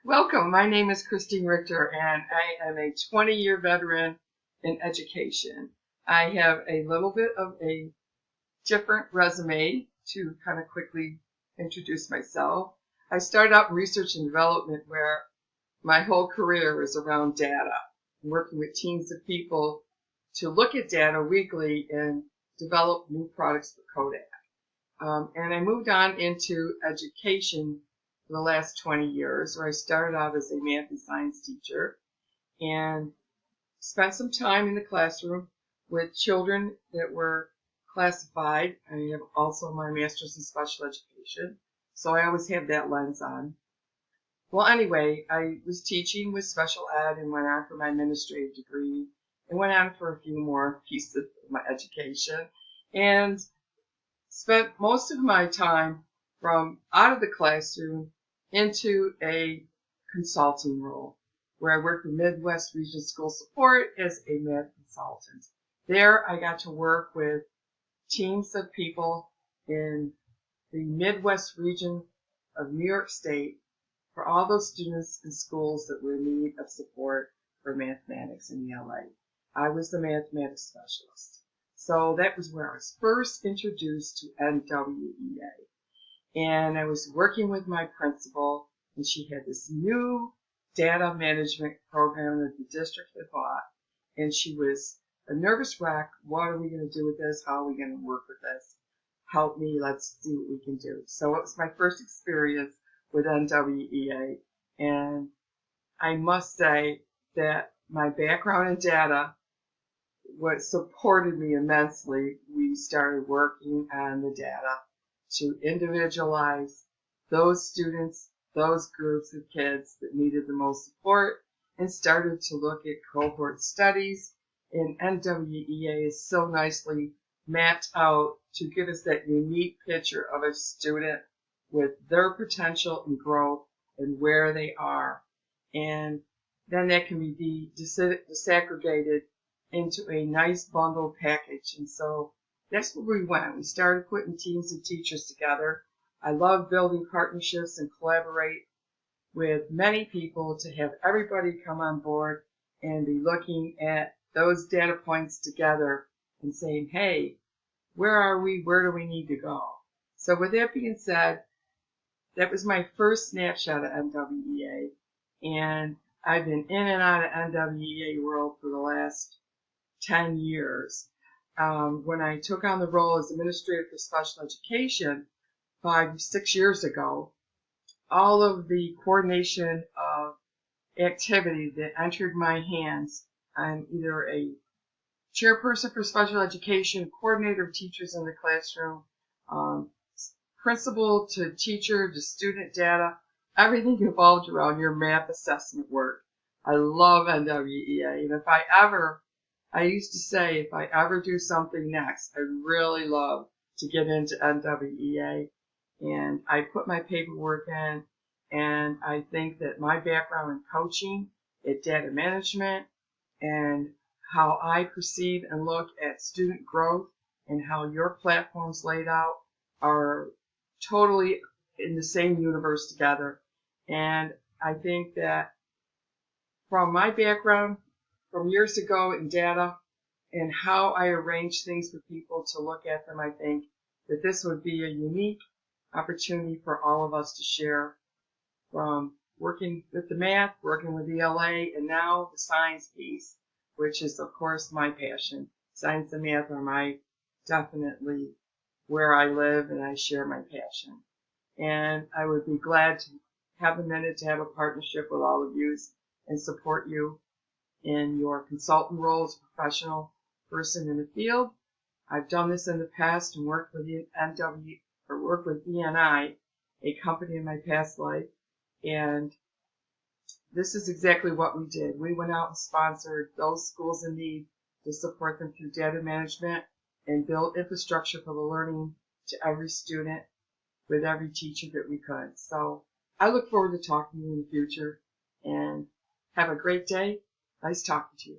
Welcome. My name is Christine Richter, and I am a 20-year veteran in education. I have a little bit of a different resume to kind of quickly introduce myself. I started out in research and development where my whole career was around data, working with teams of people to look at data weekly and develop new products for Kodak. And I moved on into education for the last 20 years, where I started out as a math and science teacher and spent some time in the classroom with children that were classified. I have also my master's in special education, so I always have that lens on. Well, anyway, I was teaching with special ed and went on for my administrative degree and went on for a few more pieces of my education and spent most of my time from out of the classroom into a consulting role where I worked with Midwest Region School Support as a math consultant. There I got to work with teams of people in the Midwest region of New York State for all those students in schools that were in need of support for mathematics in ELA. I was the mathematics specialist. So that was where I was first introduced to NWEA. And I was working with my principal, and she had this new data management program that the district had bought. And she was a nervous wreck. What are we going to do with this? How are we going to work with this? Help me. Let's see what we can do. So it was my first experience with NWEA. And I must say that my background in data what supported me immensely. We started working on the data to individualize those students, those groups of kids that needed the most support, and started to look at cohort studies. And NWEA is so nicely mapped out to give us that unique picture of a student with their potential and growth and where they are. And then that can be disaggregated into a nice bundled package. And so that's where we went. We started putting teams of teachers together. I love building partnerships and collaborate with many people to have everybody come on board and be looking at those data points together and saying, hey, where are we? Where do we need to go? So with that being said, that was my first snapshot of NWEA. And I've been in and out of NWEA world for the last 10 years. When I took on the role as administrator for special education 5-6 years ago, all of the coordination of activity that entered my hands, I'm either a chairperson for special education, coordinator of teachers in the classroom, principal to teacher to student data, everything involved around your math assessment work. I love NWEA, and I used to say, if I ever do something next, I'd really love to get into NWEA. And I put my paperwork in, and I think that my background in coaching, at data management, and how I perceive and look at student growth and how your platforms laid out are totally in the same universe together. And I think that from my background, from years ago in data and how I arrange things for people to look at them, I think that this would be a unique opportunity for all of us to share from working with the math, working with ELA, and now the science piece, which is, of course, my passion. Science and math are definitely where I live, and I share my passion. And I would be glad to have a minute to have a partnership with all of you and support you in your consultant role as a professional person in the field. I've done this in the past and worked with ENI, a company in my past life, and this is exactly what we did. We went out and sponsored those schools in need to support them through data management and build infrastructure for the learning to every student with every teacher that we could. So I look forward to talking to you in the future, and have a great day. Nice talking to you.